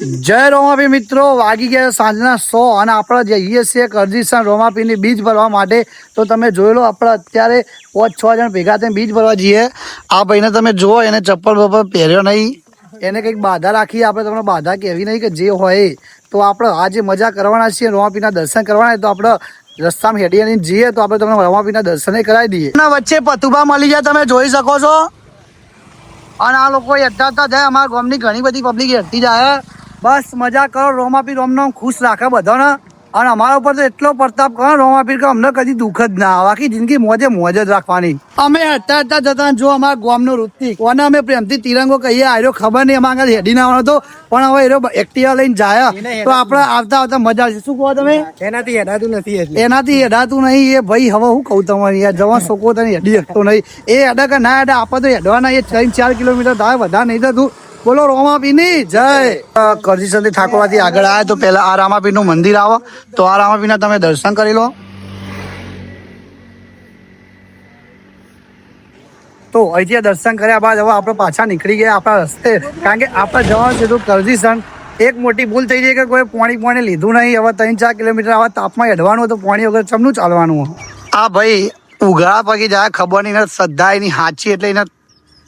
જય રોમાપી મિત્રો, વાગી ગયા સાંજના 100 અને આપણે જઈએ છીએ કરજીસન રોમાપીની બીજ ભરવા માટે. તો તમે જોઈ લો, આપણે અત્યારે 5-6 જણ ભેગા થઈને બીજ ભરવા જઈએ. આ ભાઈને તમે જુઓ, એને ચપ્પલ બપ્પલ પહેર્યો નહીં, એને કંઈક બાધા રાખી. આપણે તમને બાધા કહેવી નહીં કે જે હોય. તો આપણે આજે મજા કરવાના છીએ, રોમાપીના દર્શન કરવાના. તો આપણે રસ્તામાં હેડીને જઈએ તો આપણે તમને રોમાપીના દર્શન કરાવી દઈએ. વચ્ચે પતુભા મળી જાય, તમે જોઈ શકો છો. અને આ લોકો હેઠતા જાય, અમારા ગામની ઘણી બધી પબ્લિક હેઠતી જાય. બસ મજા કરો, રોમાપીર અમને ખુશ રાખે બધાને. અને અમારા ઉપર તો એટલો પ્રતાપ કરો રોમાપીર કે અમને કદી દુઃખ જ ના આવે. આખી જિંદગી મોજે મોજ જ રાખવાની. અમે હેઠતા જતા જો અમારા ગામનો ઋતિક, કોને અમે પ્રેમથી તિરંગો કહીએ, આર્યો ખબર નહીં અમારા હેડી ના આવવાનો હતો, પણ હવે એનો એક્ટિવા લઈને જાય તો આપણે આવતા આવતા મજા આવશે. શું કહો તમે? એનાથી હેડાતું નથી, એનાથી હેડાતું નહીં. એ ભાઈ હવે હું કહું તમારે, યાર જવા છોકરો તને હેડી શકતો નહીં. એ હેડા કે ના હેડા, આપણે તો હેડવાના. એ 3-4 કિલોમીટર થાય, વધારે નહીં થતું. બોલો રોમાપીની જય. કરજીસનથી ઠાકોરવાથી આગળ આવ્યા તો પહેલા આ રામાપીરનું મંદિર આવો. તો આ રામાપીરના તમે દર્શન કરી લો. તો અહીંથી દર્શન કર્યા બાદ હવે આપણે પાછા નીકળી ગયા આપણા રસ્તે, કારણ કે આપણે જવાનું છે તો કરજીસન. એક મોટી ભૂલ થઈ જાય કે કોઈ પાણી લીધું નહીં. હવે 3-4 કિલોમીટર આવા તાપમાં હેડવાનું તો પાણી વગર ચમનું ચાલવાનું. આ ભાઈ ઉઘાડા પગી જાય, ખબર નહીં શ્રદ્ધા એની સાચી, એટલે એને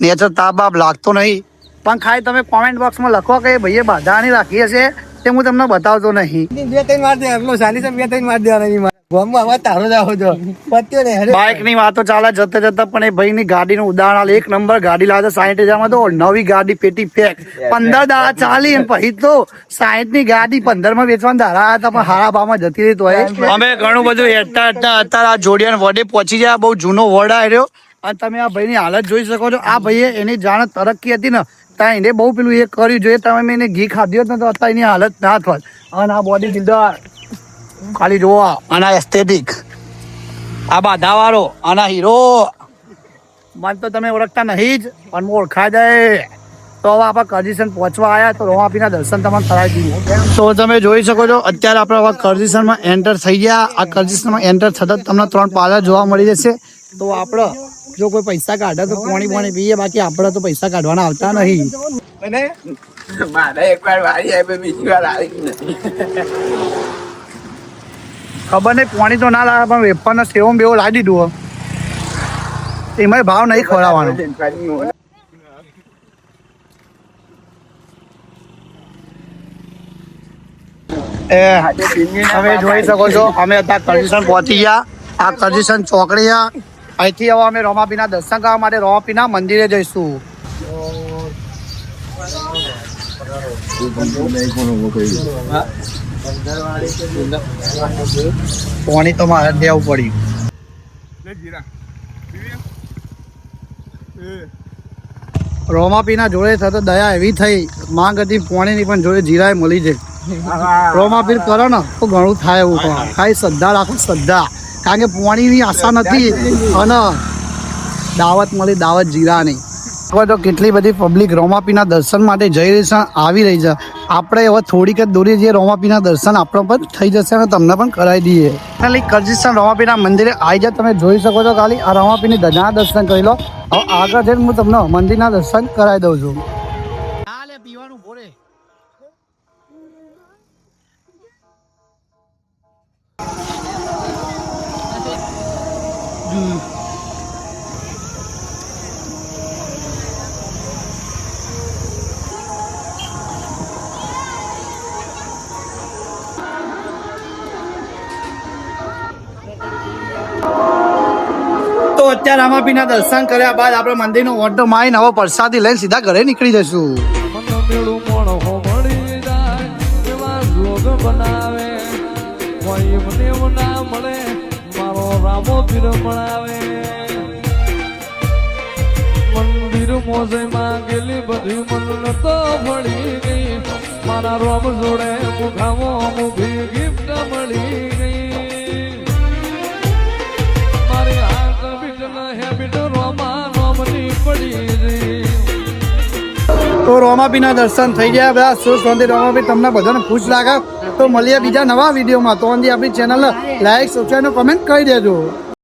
નેચર તાપ બાપ લાગતો નહીં. પણ ખાલી તમે કોમેન્ટ બોક્સમાં લખો કે ભાઈએ બાધા નહીં રાખી હશે, તે હું તમને બતાવતો નહીં. 2-3 વાર દે, એટલો સાલી 2-3 વાર દેવાના. ગામમાં હવે તારો જ આવો છો પત્યો ને. બાઇક ની વાતો ચાલે જતા જતા, પણ એ ભાઈ ની ગાડીનું ઉદાહરણ એક નંબર ગાડી લાવે. 60,000 તો નવી ગાડી પેટી પેક 15 દાડા ચાલી, પછી તો 60 ની ગાડી 15 માં વેચવાના ધારા હતા, પણ હારા ભાવમાં જતી રહી. તો અમે ઘણું બધું હેઠતા અત્યારે આ જોડિયાન વડે પહોંચી જાય. બહુ જૂનો વડ આવ્યો. અને તમે આ ભાઈ ની હાલત જોઈ શકો છો. આ ભાઈએ એની જાણ તરક્કી હતી ને, ત્યાં એને બહુ પેલું એ કર્યું જોઈએ. તમે એને ઘી ખાધી હોત ને તો અત્યારે એની હાલત ના થોત. અને આ બોડી બિલ્ડર ખાલી જોવા, અને એસ્થેટિક, આ બાધા વાળો, અને હીરો. મને તો તમે ઓળખતા નહીં જ, પણ હું ઓળખા જાય. તો હવે આપણે કરજીસન પહોંચવા આવ્યા, તો રોમાપીના દર્શન તમને કરાવી દઈએ. તો તમે જોઈ શકો છો, અત્યારે આપણે હવે કરજીસનમાં એન્ટર થઈ ગયા. આ કરજીસનમાં એન્ટર થતાં તમને 3 પાર્લર જોવા મળી જશે. તો આપણે જો કોઈ પૈસા કાઢે તો પાણી પીએ, બાકી આપણે તો પૈસા કાઢવાના આવતા નહીં. ખબર નહીં પાણી તો ના લાવે, પણ વેપારના સેવમ બેવો લાવી દીધું. એમાં ભાવ નહીં ખવડાવવાનો. તમે જોઈ શકો છો, અમે અત્યારે કરજીસન પહોંચી ગયા. આ કરજીસન ચોકડી. અહીંથી હવે અમે રોમાપીના દર્શન કરવા માટે રોમાપીના મંદિરે જઈશું. પાણી તો મારે દેવું પડ્યું. રોમાપીના જોડે થતો દયા એવી થઈ, માંગ હતી પાણીની, પણ જોડે જીરાએ મળી જાય. રોમાપીર કરો ને તો ઘણું થાય એવું. ખાલી શ્રદ્ધા રાખો, શ્રદ્ધા. કારણ કે પાણીની આશા નથી, અને દાવત મળી, દાવત જીરાની. હવે તો કેટલી બધી પબ્લિક રોમાપીના દર્શન માટે જઈ રહી છે, આવી રહી છે. આપણે હવે થોડીક જ દૂરી જઈએ, રોમાપીના દર્શન આપણે પણ થઈ જશે અને તમને પણ કરાવી દઈએ. ખાલી કરજીસન રોમાપીના મંદિરે આવી જાય, તમે જોઈ શકો છો. ખાલી આ રોમાપીની ધજાના દર્શન કરી લો. હવે આગળ જઈને હું તમને મંદિરના દર્શન કરાવી દઉં છું. પીવાનું ભોરે તો અત્યારે રામાપીના દર્શન કર્યા બાદ આપણે મંદિરનો ઓટો મારીને હવે પ્રસાદી લઈને સીધા ઘરે નીકળી જશું. મંદિર મોજે માંગેલી બધી મન તો ભળી ગઈ. મારા રોમ જોડે મુખામાં મુખી ગિફ્ટ મળી ગઈ. મારી હાથ બીટના હેબિટ રોમા રોમની પડી ગઈ. તો રોમાપીના દર્શન થઈ ગયા. બધા સુખ શાંતિ. રોમાપી તમને બધાને ખુશ રાખે. તો મળીએ બીજા નવા વિડીયોમાં. તો આપણી ચેનલ લાઈક, સબસ્ક્રાઈબ, કમેન્ટ કરી દેજો.